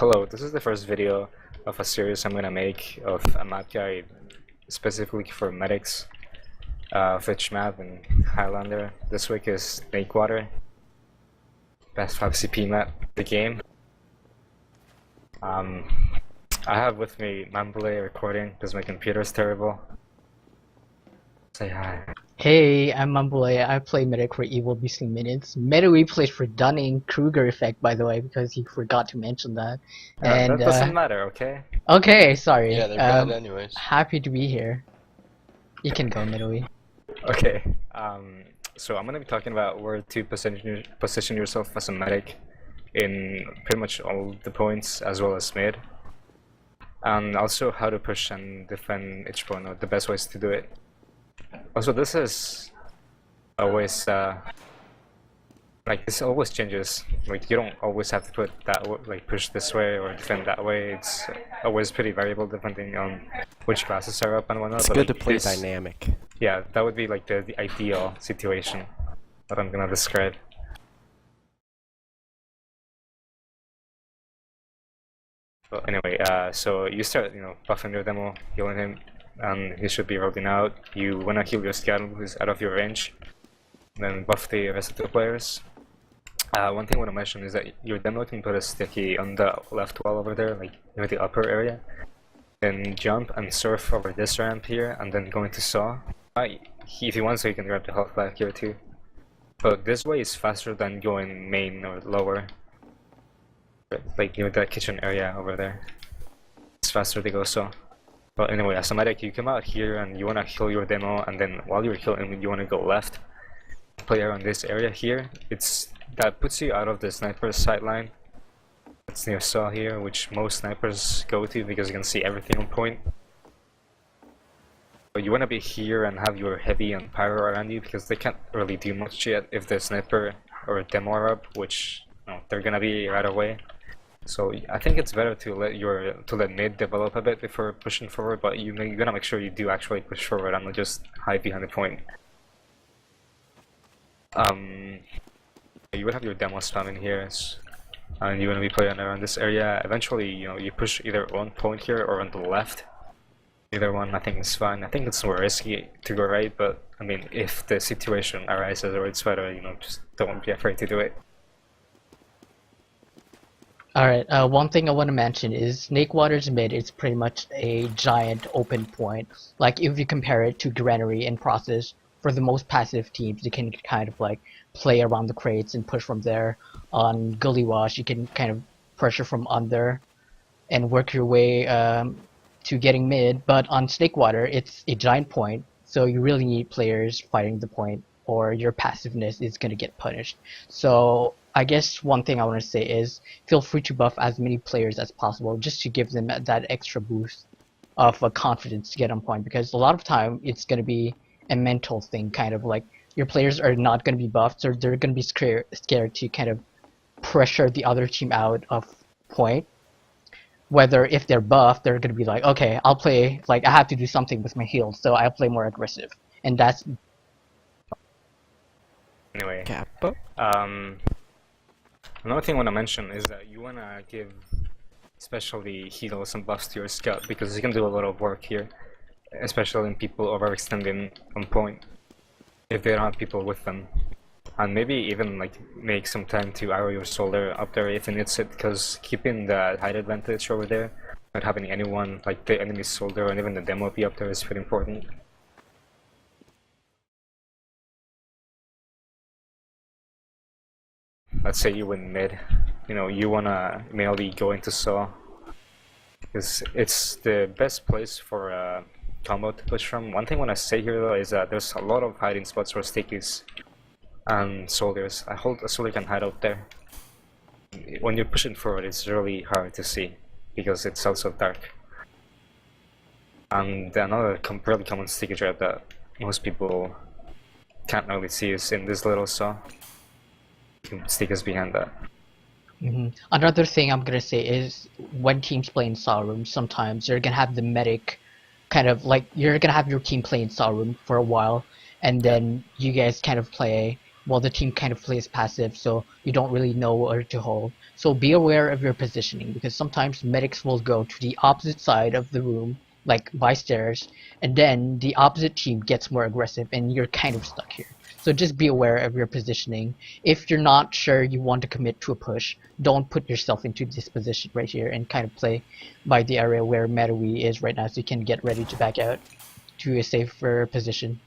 Hello, this is the first video of a series I'm gonna make of a map guide specifically for medics, of each map in Highlander. This week is Snakewater, best 5CP map in the game. I have with me Mamboulay recording because my computer is terrible. Say hi. Hey, I'm Mamboulay. I play Medic for Evil Beastly Minutes. Medowe plays for Dunning-Kruger effect, by the way, because he forgot to mention that. That doesn't matter, okay? Okay, sorry. Yeah, they're bad anyways. Happy to be here. You can go, Medowe. Okay, so I'm gonna be talking about where to position yourself as a medic in pretty much all the points, as well as mid. And also how to push and defend each point, or the best ways to do it. Also, this is always like this always changes. Like you don't always have to put that like push this way or defend that way. It's always pretty variable depending on which classes are up and whatnot. It's but good like, to play this, dynamic. Yeah, that would be like the ideal situation that I'm gonna describe. Well, anyway, so you start, buffing your demo, healing him, and he should be rolling out. You wanna heal your scout who's out of your range, then buff the rest of the players. One thing I wanna mention is that your demo can put a sticky on the left wall over there, like near the upper area. Then jump and surf over this ramp here, and then go into saw. If you want, so you can grab the health back here too. But this way is faster than going main or lower. Like near that kitchen area over there. It's faster to go saw. But anyway, as a medic, you come out here and you wanna heal your demo, and then while you're healing, you wanna go left. Play around this area here. That puts you out of the sniper's sideline. It's near saw here, which most snipers go to because you can see everything on point. But you wanna be here and have your heavy and pyro around you because they can't really do much yet if the sniper or demo are up, which they're gonna be right away. So I think it's better to let mid develop a bit before pushing forward, but you're gonna make sure you do actually push forward and not just hide behind the point. You would have your demo spam in here, and you're gonna be playing around this area. Eventually, you push either on point here or on the left. Either one, I think is fine. I think it's more risky to go right, but I mean, if the situation arises or it's better, just don't be afraid to do it. Alright, one thing I want to mention is Snakewater's mid is pretty much a giant open point. Like, if you compare it to Granary in process, for the most passive teams, you can kind of like play around the crates and push from there. On Gully Wash, you can kind of pressure from under and work your way to getting mid. But on Snakewater, it's a giant point, so you really need players fighting the point, or your passiveness is going to get punished. So I guess one thing I want to say is feel free to buff as many players as possible just to give them that extra boost of confidence to get on point, because a lot of time it's going to be a mental thing, kind of like your players are not going to be buffed, so they're going to be scared to kind of pressure the other team out of point. Whether if they're buffed, they're going to be like, okay, I'll play, like I have to do something with my heal, so I'll play more aggressive. And that's... Anyway, Kappa? another thing I want to mention is that you want to give especially heals and buffs to your scout, because you can do a lot of work here, especially when people overextending on point if they don't have people with them. And maybe even like make some time to arrow your soldier up there if it needs it, because keeping the height advantage over there, not having anyone like the enemy soldier and even the demo be up there is pretty important. Let's say you win mid, you wanna mainly go into saw, because it's the best place for a combo to push from. One thing I wanna say here though is that there's a lot of hiding spots for stickies and soldiers. I hold a soldier can hide out there. When you're pushing forward, it's really hard to see because it's also dark. And another really common sticky trap that most people can't really see is in this little saw. You can stick us behind that. Another thing I'm gonna say is when teams play in saw room, sometimes you're gonna have the medic kind of like, you're gonna have your team play in saw room for a while, and then you guys kind of play while the team kind of plays passive, so you don't really know where to hold. So be aware of your positioning, because sometimes medics will go to the opposite side of the room, like by stairs, and then the opposite team gets more aggressive and you're kind of stuck here. So just be aware of your positioning. If you're not sure you want to commit to a push, don't put yourself into this position right here and kind of play by the area where Metawi is right now, so you can get ready to back out to a safer position.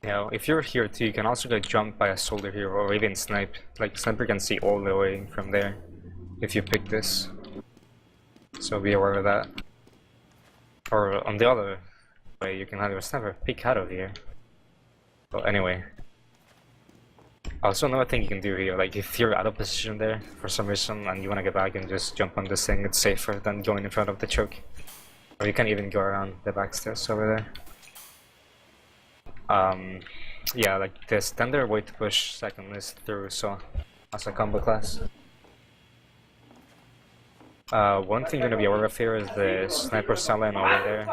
You know, if you're here too, you can also get jumped by a soldier here or even snipe. Like sniper can see all the way from there if you pick this. So be aware of that. Or on the other way, you can have your sniper peek out of here. Well, anyway. Also, another thing you can do here, like if you're out of position there for some reason and you want to get back and just jump on this thing, it's safer than going in front of the choke. Or you can even go around the back stairs over there. Yeah, like the standard way to push second is through Saw as a combo class. One thing you're gonna be aware of here is the sniper sideline over there.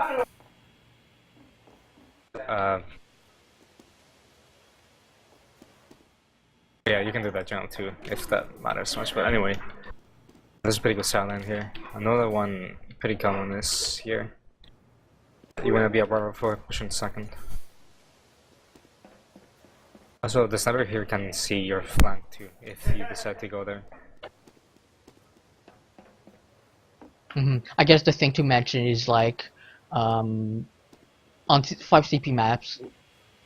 Yeah, you can do that jump too, if that matters much, but anyway. There's a pretty good sideline here. Another one pretty common is here. You wanna be aware of for pushing second. Also, the sniper here can see your flank too, if you decide to go there. I guess the thing to mention is like, on 5CP maps,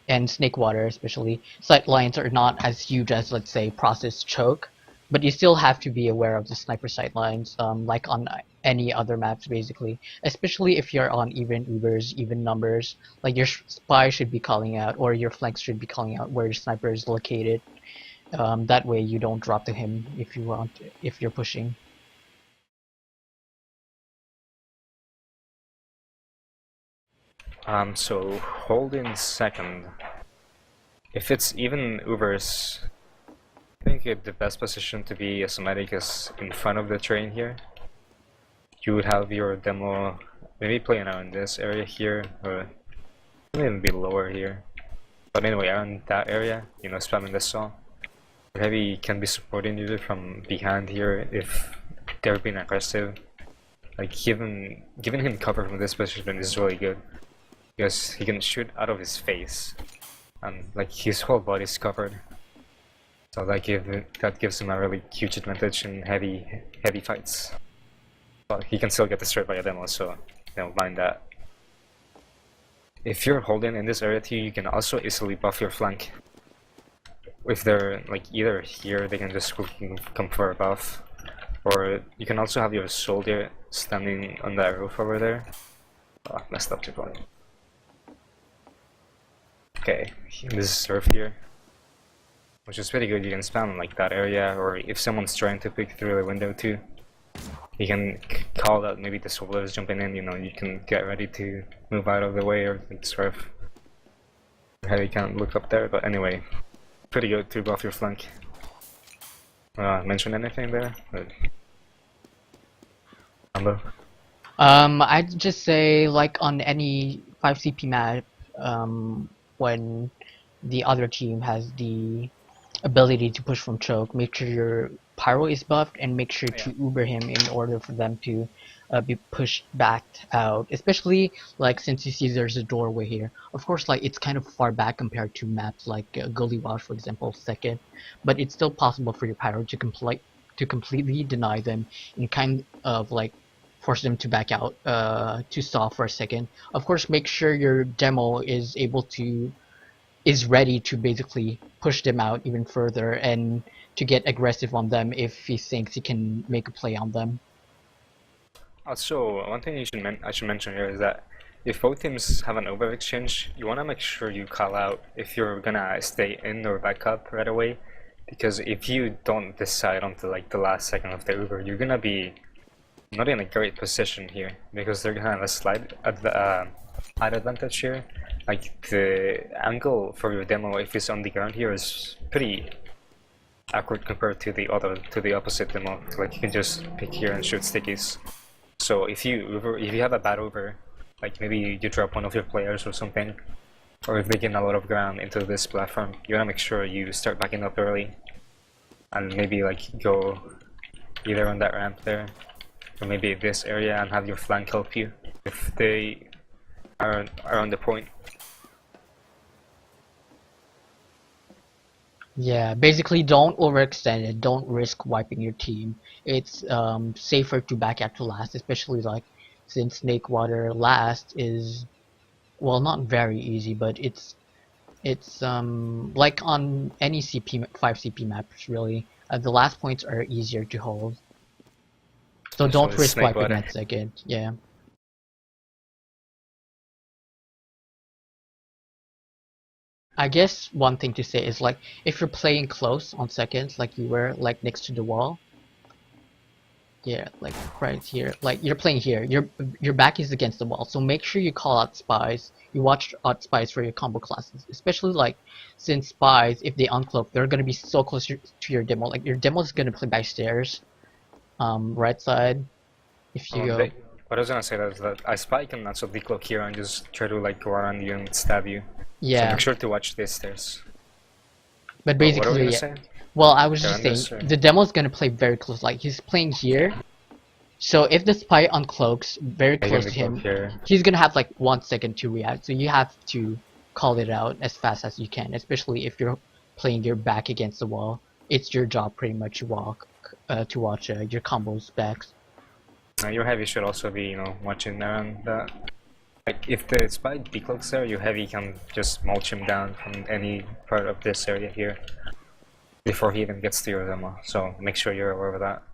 and Snakewater especially, sight lines are not as huge as, let's say, Process Choke, but you still have to be aware of the sniper sight lines, like on any other maps basically, especially if you're on even Ubers, even numbers. Like your spy should be calling out, or your flanks should be calling out where your sniper is located. That way you don't drop to him if you want, if you're pushing. So hold in second. If it's even Ubers, I think the best position to be as a medic is in front of the train here. You would have your demo maybe playing out in this area here, or even be lower here. But anyway, around that area, you know, spamming the saw. Heavy can be supporting you from behind here if they're being aggressive. Like giving him cover from this position is really good, because he can shoot out of his face, and like his whole body is covered. So that gives him a really huge advantage in heavy fights. But he can still get destroyed by a demo, so don't mind that. If you're holding in this area too, you can also easily buff your flank. If they're like either here, they can just come for a buff, or you can also have your soldier standing on that roof over there. Oh, messed up too far. Okay, this is roof here, which is pretty good. You can spam like that area, or if someone's trying to pick through the window too, you can call that maybe the soldier is jumping in. You know, you can get ready to move out of the way, or sort of heavy can't look up there. But anyway, pretty good to buff your flank. Mention anything there? Mambo? I'd just say, like on any 5CP map, when the other team has the ability to push from choke, make sure your pyro is buffed and make sure to uber him in order for them to be pushed back out, especially like since you see there's a doorway here. Of course, like it's kind of far back compared to maps like Gully Wash, for example, second, but it's still possible for your pyro to completely deny them and kind of like force them to back out to stall for a second. Of course, make sure your demo is ready to basically push them out even further and to get aggressive on them if he thinks he can make a play on them. Also, one thing I should mention here is that if both teams have an over exchange, you want to make sure you call out if you're gonna stay in or back up right away, because if you don't decide until like the last second of the Uber, you're gonna be not in a great position here, because they're gonna have a slight height advantage here. Like the angle for your demo, if it's on the ground here, is pretty awkward compared to the opposite demo. Like you can just pick here and shoot stickies. So if you have a bad over, like maybe you drop one of your players or something, or if they gain a lot of ground into this platform, you wanna make sure you start backing up early, and maybe like go either on that ramp there, or maybe this area, and have your flank help you if they are on the point. Yeah, basically don't overextend it, don't risk wiping your team. It's safer to back out to last, especially like since Snakewater last is, well, not very easy, but it's like on any 5 CP maps really, the last points are easier to hold. So don't risk wiping that second, yeah. I guess one thing to say is like if you're playing close on seconds, like you were like next to the wall, yeah, like right here, like you're playing here, your back is against the wall, so make sure you call out spies. You watch out spies for your combo classes, especially like since spies, if they uncloak, they're gonna be so close to your demo. Like your demo is gonna play by stairs, right side. If you go. What I was gonna say is that a spy can also decloak here and just try to like go around you and stab you. Yeah. So make sure to watch these stairs. But basically, what were you saying? Well, I was just saying the demo's gonna play very close. Like he's playing here, so if the spy uncloaks very close to him, he's gonna have like 1 second to react. So you have to call it out as fast as you can, especially if you're playing your back against the wall. It's your job pretty much to watch your combo specs. Now your heavy should also be watching around that. Like if the spy decloaks there, your heavy can just mulch him down from any part of this area here before he even gets to your demo. So make sure you're aware of that.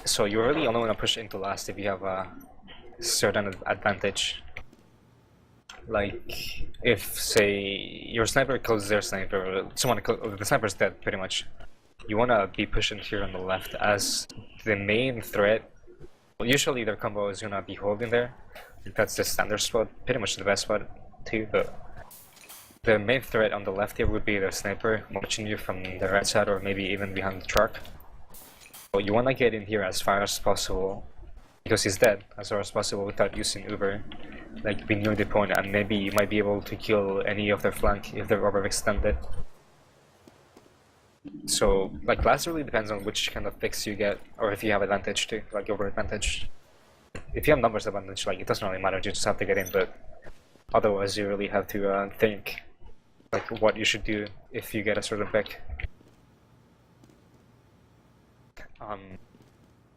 So you really only want to push into last if you have a certain advantage. Like if say your sniper kills their sniper, the sniper's dead pretty much. You want to be pushing here on the left as the main threat. Well, usually their combo is gonna be holding there. That's the standard spot, pretty much the best spot too. But the main threat on the left here would be the sniper watching you from the right side or maybe even behind the truck. So you want to get in here as far as possible because he's dead as far as possible without using Uber. Like be near the point, and maybe you might be able to kill any of their flank if they're overextended. So, like, last really depends on which kind of picks you get, or if you have advantage too, like over advantage. If you have numbers advantage, like, it doesn't really matter, you just have to get in, but otherwise you really have to think, like, what you should do if you get a certain pick.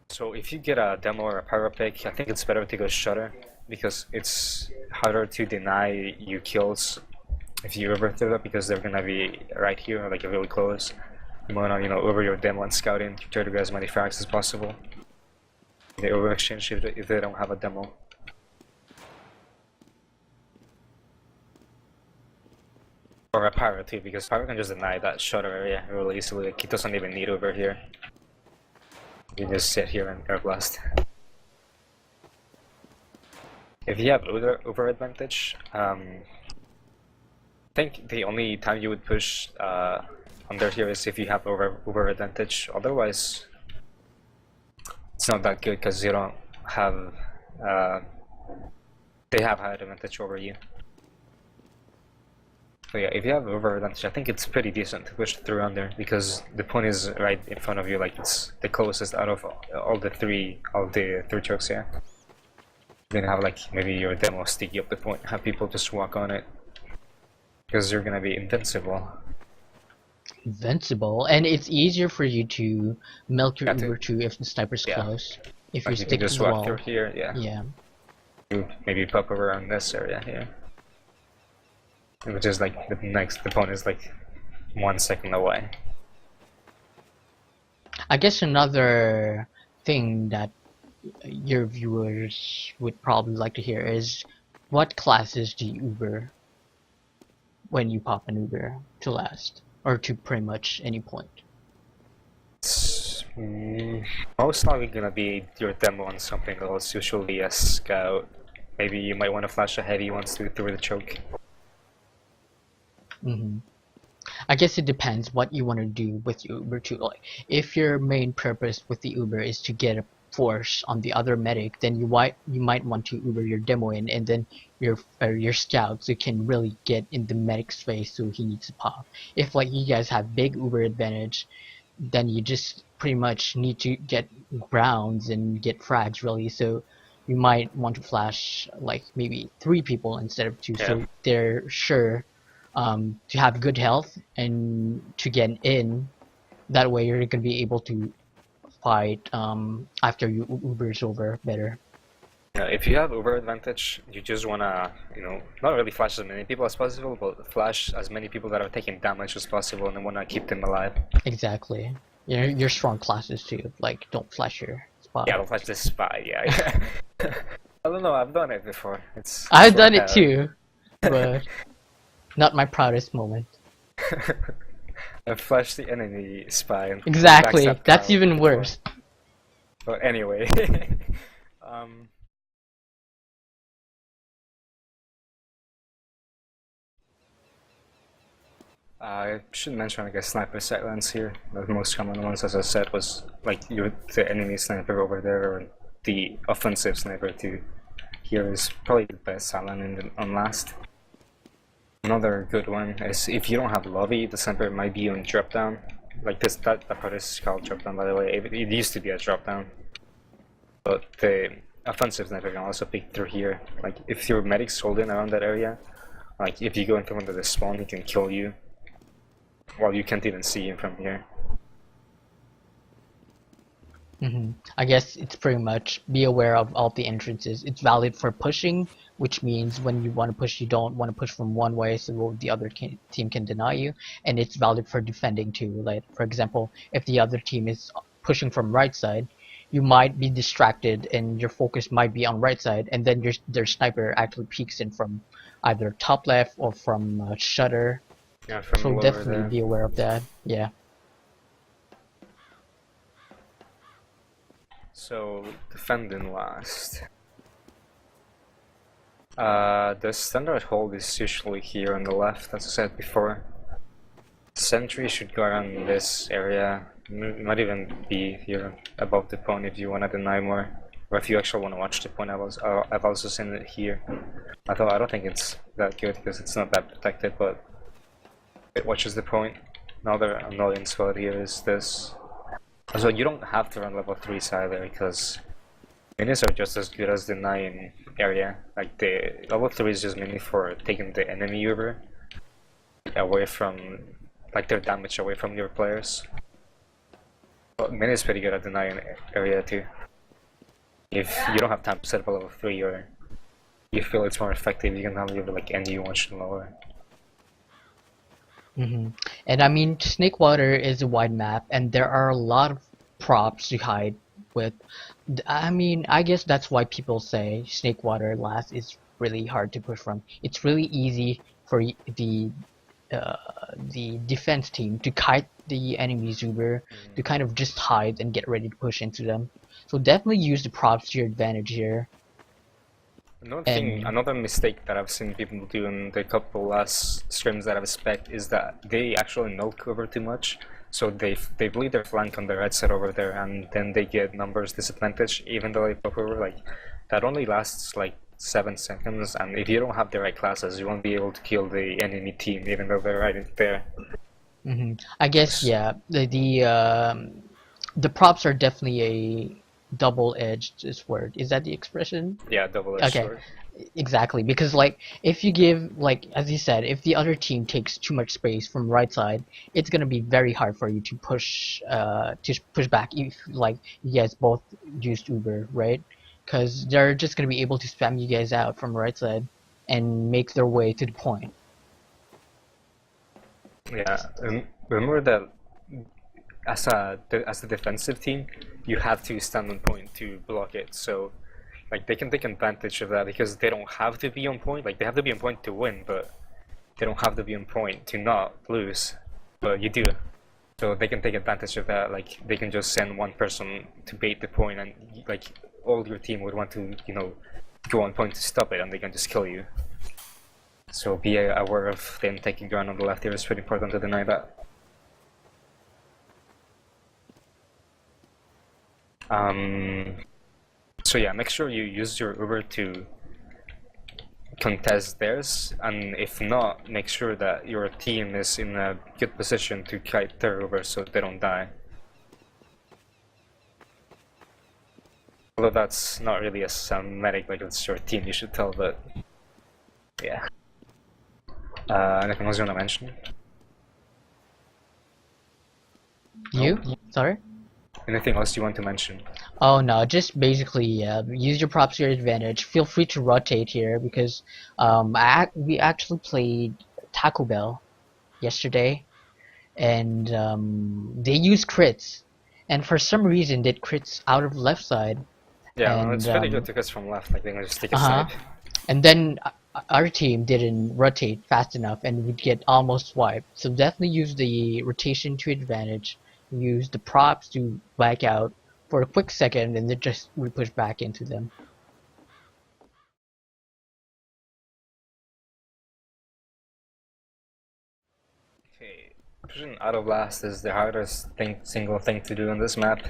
So if you get a demo or a pyro pick, I think it's better to go shutter, because it's harder to deny you kills if you overthrow that, because they're gonna be right here, like, really close. You wanna, over your demo and scouting to try to get as many frags as possible. They over exchange if they don't have a demo. Or a pyro too, because pyro can just deny that shutter area really easily. Like, he doesn't even need over here. You can just sit here and air blast. If you have over advantage, I think the only time you would push under here is if you have over advantage. Otherwise, it's not that good because you don't have. They have high advantage over you. So yeah, if you have over advantage, I think it's pretty decent to push through under because the point is right in front of you. Like it's the closest out of all the three trucks here. Then have like maybe your demo sticky up the point, have people just walk on it because you're gonna be invincible. And it's easier for you to milk your Uber too if the sniper's close. If you stick to the wall. Through here, yeah. You maybe pop around this area here, which is like the point is like 1 second away. I guess another thing that your viewers would probably like to hear is what classes do you Uber when you pop an Uber to last? Or to pretty much any point? It's most likely gonna be your demo on something else, usually a scout. Maybe you might want to flash a heavy once through the choke. I guess it depends what you want to do with your Uber too. Like, if your main purpose with the Uber is to get force on the other medic, then you might want to Uber your demo in, and then your scouts who can really get in the medic's face, so he needs to pop. If like you guys have big Uber advantage, then you just pretty much need to get grounds and get frags really. So you might want to flash like maybe 3 people instead of 2, so they're sure to have good health and to get in. That way you're gonna be able to fight after you Uber's over better. If you have Uber advantage, you just wanna, not really flash as many people as possible, but flash as many people that are taking damage as possible, and then wanna keep them alive. Exactly. Your strong classes too. Like, don't flash your spy. Yeah, don't flash the spy. Yeah. I don't know. I've done it before. I've done it too, but not my proudest moment. I flashed the enemy spy. And Exactly. backstab That's Carl even before. worse. But anyway, I should mention, I guess, sniper sightlines here. The most common ones, as I said, was like the enemy sniper over there, or the offensive sniper to here is probably the best sideline on last. Another good one is if you don't have lobby, the sniper might be on drop down. Like that part is called drop down, by the way. It used to be a drop down, but the offensive sniper can also pick through here. Like if your medic's holding around that area, like if you go into one of the spawn, he can kill you. Well, you can't even see him from here. I guess it's pretty much be aware of all the entrances. It's valid for pushing, which means when you want to push, you don't want to push from one way so the other team can deny you. And it's valid for defending too. Like, for example, if the other team is pushing from right side, you might be distracted and your focus might be on right side, and then their sniper actually peeks in from either top left or from shutter. Yeah, from So lower definitely there. be aware of that. Yeah. So, defending last. The standard hold is usually here on the left, as I said before. Sentry should go around this area. It might even be here above the point if you want to deny more. Or if you actually want to watch the point, I've also seen it here. Although I don't think it's that good because it's not that protected, but it watches the point. Another annoying spot here is this. So you don't have to run level 3s either, because minis are just as good as the 9 area. Like the level 3 is just mainly for taking the enemy Uber away from, like their damage away from your players. But mini is pretty good at the 9 area too. If you don't have time to set up a level 3 or you feel it's more effective, you can have Uber like any you want lower. And I mean, Snakewater is a wide map, and there are a lot of props to hide with. I mean, I guess that's why people say Snakewater last is really hard to push from. It's really easy for the defense team to kite the enemy's Uber, to kind of just hide and get ready to push into them. So definitely use the props to your advantage here. Another mistake that I've seen people do in the couple last scrims that I've spec'd is that they actually null cover too much. So they bleed their flank on the right side over there, and then they get numbers disadvantage even though they pop over. Like that only lasts like 7 seconds, and if you don't have the right classes, you won't be able to kill the enemy team even though they're right there. I guess yeah. The props are definitely a double-edged sword. Is that the expression? Yeah, double-edged sword. Exactly, because like if you give, like as you said, if the other team takes too much space from right side, it's gonna be very hard for you to push back if like you guys both used Uber, right? Because they're just gonna be able to spam you guys out from right side and make their way to the point. Yeah, remember that as a defensive team, you have to stand on point to block it. So, like they can take advantage of that because they don't have to be on point. Like they have to be on point to win, but they don't have to be on point to not lose. But you do, so they can take advantage of that. Like they can just send one person to bait the point, and like all your team would want to, go on point to stop it, and they can just kill you. So be aware of them taking ground on the left here. It's pretty important to deny that. So yeah, make sure you use your Uber to contest theirs, and if not, make sure that your team is in a good position to kite their Uber so they don't die. Although that's not really as medic, like it's your team you should tell, but yeah. Anything else you want to mention? You? Sorry? Anything else you want to mention? Oh no, just basically use your props to your advantage. Feel free to rotate here because we actually played Taco Bell yesterday, and they used crits, and for some reason did crits out of left side. Yeah, and, well, it's pretty good to get from left, like they can just take a snipe. And then our team didn't rotate fast enough and would get almost wiped. So definitely use the rotation to advantage. Use the props to back out for a quick second and then just push back into them. Okay, pushing out of last is the hardest single thing to do on this map.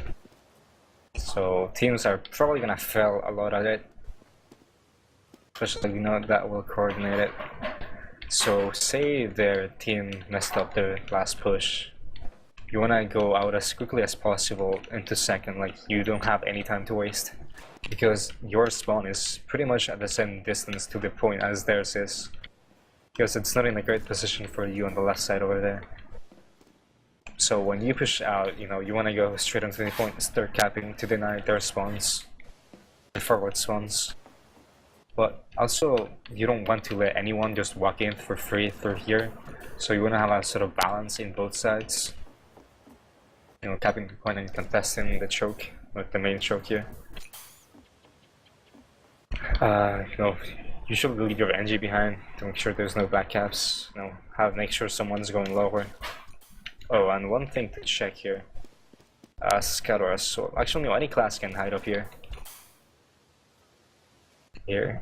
So teams are probably gonna fail a lot at it. Especially that well coordinated. So say their team messed up their last push. You wanna go out as quickly as possible into second, like you don't have any time to waste. Because your spawn is pretty much at the same distance to the point as theirs is. Because it's not in a great position for you on the left side over there. So when you push out, you wanna go straight into the point and start capping to deny their spawns. The forward spawns. But also, you don't want to let anyone just walk in for free through here. So you wanna have a sort of balance in both sides. Capping the point and contesting the choke, with the main choke here. You should leave your NG behind to make sure there's no back caps. Make sure someone's going lower. Oh, and one thing to check here. Scout or Assault. Actually, no, any class can hide up here. Here.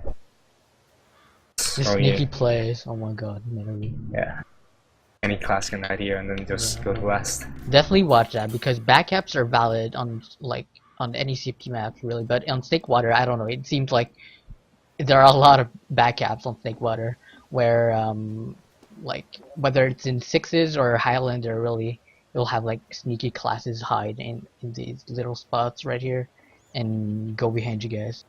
The sneaky plays, oh my god, literally. Yeah. Any class can hide here and then just go to last. Definitely watch that because backcaps are valid on any CP map really, but on Snakewater, I don't know. It seems like there are a lot of backcaps on Snakewater where whether it's in sixes or Highlander, really, you'll have like sneaky classes hide in these little spots right here and go behind you guys.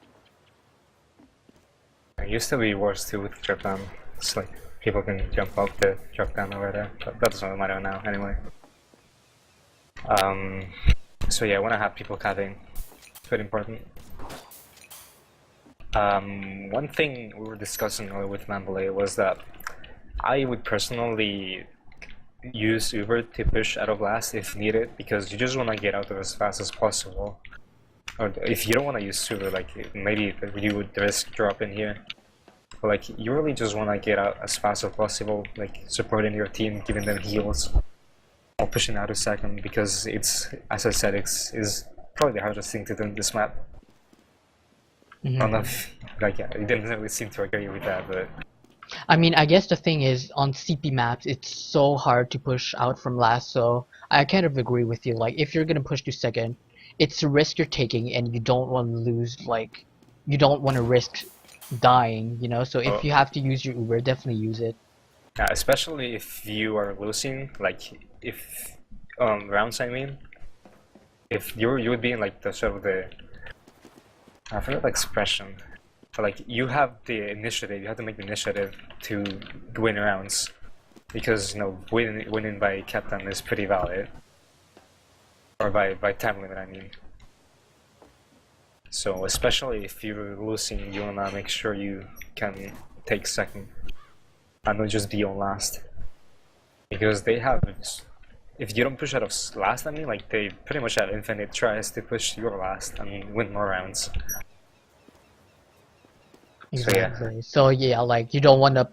It used to be worse too with drop down. It's like people can jump up the drop down over there, but that doesn't matter now anyway. So yeah, I want to have people capping. It's very important. One thing we were discussing earlier with Mamboulay was that I would personally use Uber to push out of last if needed, because you just want to get out as fast as possible. Or if you don't want to use Uber, like maybe you would risk dropping here. But like you really just want to get out as fast as possible, like supporting your team, giving them heals, or pushing out a second, because it's, as I said, is probably the hardest thing to do in this map. I don't know if, you didn't really seem to agree with that, but... I mean, I guess the thing is, on CP maps, it's so hard to push out from last, so I kind of agree with you. Like, if you're gonna push to second, it's a risk you're taking, and you don't want to lose, you don't want to risk dying, so if you have to use your Uber, definitely use it. Yeah, especially if you are losing, if rounds, I mean. If you would be in, the sort of the... I forget the expression. But, you have the initiative, you have to make the initiative to win rounds. Because, winning by captain is pretty valid. Or by time limit, I mean. So, especially if you're losing, you wanna make sure you can take second. And not just be on last. Because they have... If you don't push out of last, I mean, they pretty much have infinite tries to push your last and win more rounds. Exactly. So yeah, you don't want to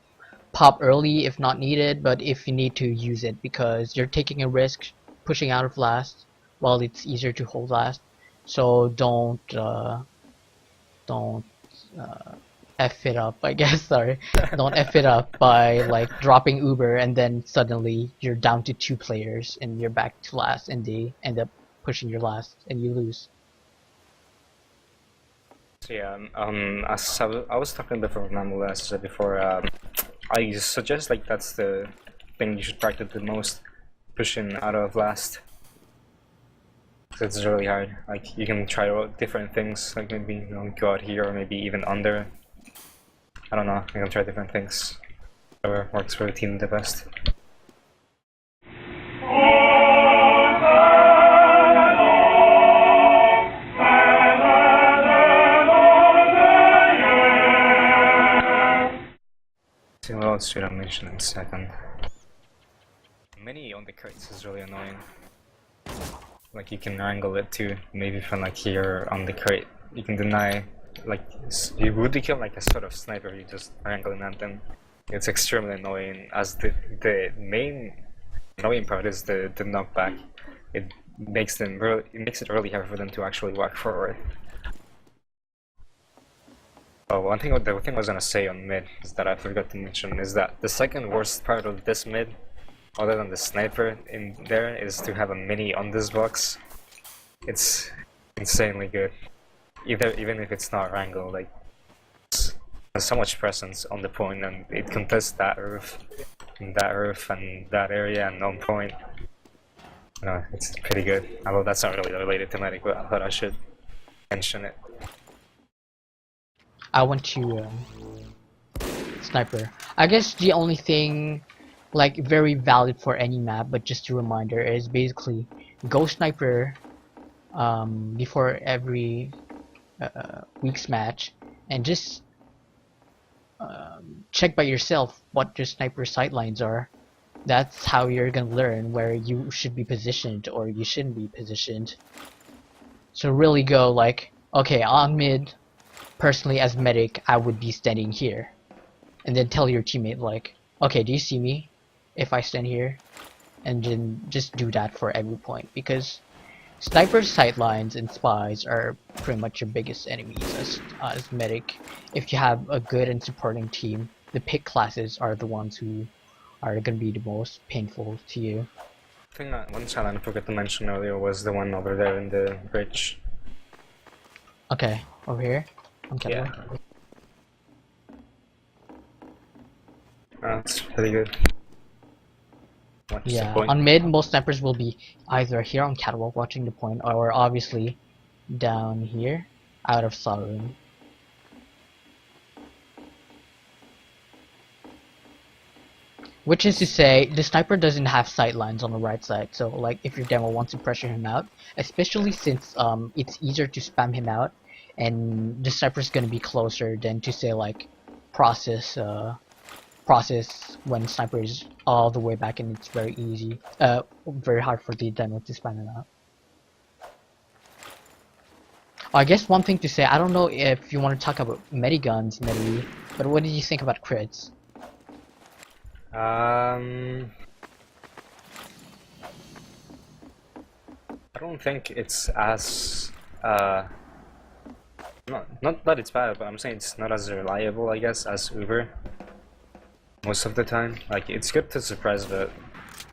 pop early if not needed, but if you need to, use it, because you're taking a risk pushing out of last while it's easier to hold last. So don't F it up, I guess, sorry. Don't F it up by dropping Uber and then suddenly you're down to 2 players and you're back to last and they end up pushing your last and you lose. So yeah, as I was talking before with Mamboulay, as I said before, I suggest like that's the thing you should practice the most, pushing out of last. Because it's really hard. Like you can try out different things, like maybe go out here or maybe even under. I don't know. You can try different things. Whatever works for the team the best. See what else should I mention in a second. Mini on the crates is really annoying. Like you can angle it too, maybe from like here on the crate. You can deny, like you would kill like a sort of sniper, you just angling at them. It's extremely annoying, as the main annoying part is the knockback. It makes it really hard for them to actually walk forward. Oh, the thing I was gonna say on mid is that I forgot to mention is that the second worst part of this mid, other than the sniper in there, is to have a mini on this box. It's insanely good. Even if it's not Wrangle, like there's so much presence on the point, and it contests that roof, and that area, and on point. It's pretty good. Although that's not really related to medic, but I thought I should mention it. I went to sniper. I guess the only thing like very valid for any map, but just a reminder, is basically go sniper before every week's match, and just check by yourself what your sniper sightlines are. That's how you're gonna learn where you should be positioned or you shouldn't be positioned. So really go like, okay, on mid, personally as medic, I would be standing here, and then tell your teammate like, okay, do you see me if I stand here? And then just do that for every point, because snipers, sightlines, and spies are pretty much your biggest enemies as medic. If you have a good and supporting team, the pick classes are the ones who are going to be the most painful to you. I think that one challenge I forgot to mention earlier was the one over there in the bridge. Okay, over here? Okay. Yeah. That's pretty good. What's the Yeah, point? on mid, most snipers will be either here on catwalk watching the point, or obviously down here, out of saw room. Which is to say, the sniper doesn't have sight lines on the right side, so like if your demo wants to pressure him out, especially since it's easier to spam him out, and the sniper's gonna be closer than to say like process when sniper is all the way back and it's very easy, very hard for the demo to spam him out. I guess one thing to say, I don't know if you want to talk about mediguns, maybe, but what did you think about crits? I don't think it's as not that it's bad, but I'm saying it's not as reliable, I guess, as Uber. Most of the time, like it's good to surprise, but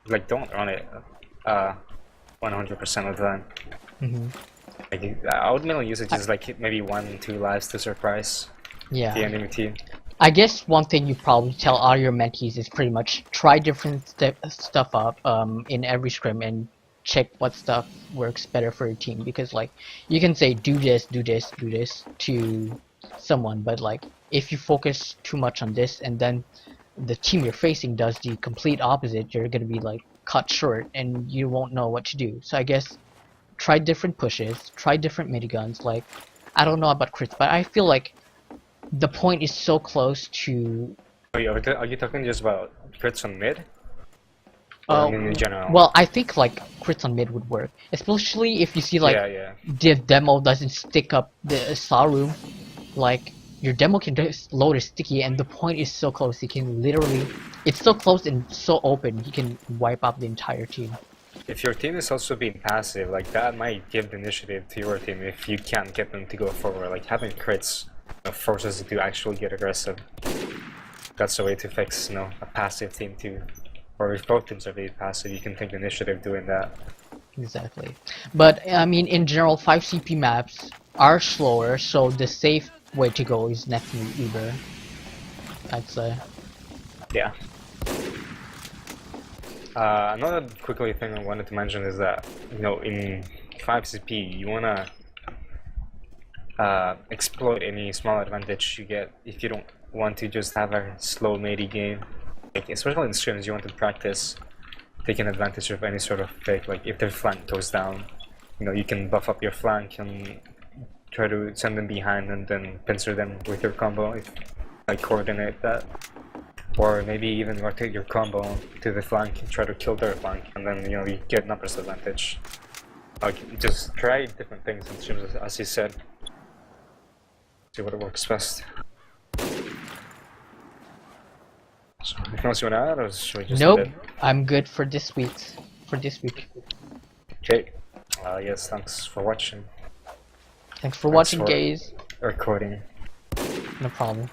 like don't run it 100% of the time. Like I would mainly use it just like maybe 1-2 lives to surprise the enemy team. I guess one thing you probably tell all your mentees is pretty much try different stuff up in every scrim and check what stuff works better for your team, because like you can say do this to someone, but like if you focus too much on this and then the team you're facing does the complete opposite, you're gonna be like cut short and you won't know what to do. So I guess try different pushes, try different miniguns. Like I don't know about crits, but I feel like the point is so close to... Are you talking just about crits on mid? Or in general? Well, I think like crits on mid would work, especially if you see like the demo doesn't stick up the saw room. Like your demo can just load a sticky, and the point is so close. He can literally, it's so close and so open. He can wipe out the entire team. If your team is also being passive, like that might give the initiative to your team if you can't get them to go forward. Like having crits forces you to actually get aggressive. That's the way to fix, a passive team too. Or if both teams are being passive, you can take the initiative doing that. Exactly. But I mean, in general, 5 CP maps are slower, so the safe way to go is definitely Uber, I'd say. Yeah. Another quickly thing I wanted to mention is that, you know, in 5CP, you wanna exploit any small advantage you get if you don't want to just have a slow melee game. Like, especially in streams, you want to practice taking advantage of any sort of fake. Like if their flank goes down, you know, you can buff up your flank and try to send them behind and then pincer them with your combo. If like coordinate that, or maybe even rotate your combo to the flank and try to kill their flank, and then you know you get numbers advantage. Like just try different things in streams, as you said. See what works best. So, anything else you want to add, or should we just Nope, end it? I'm good for this week. Okay. Yes, thanks for watching. Thanks for watching, for guys. recording. No problem.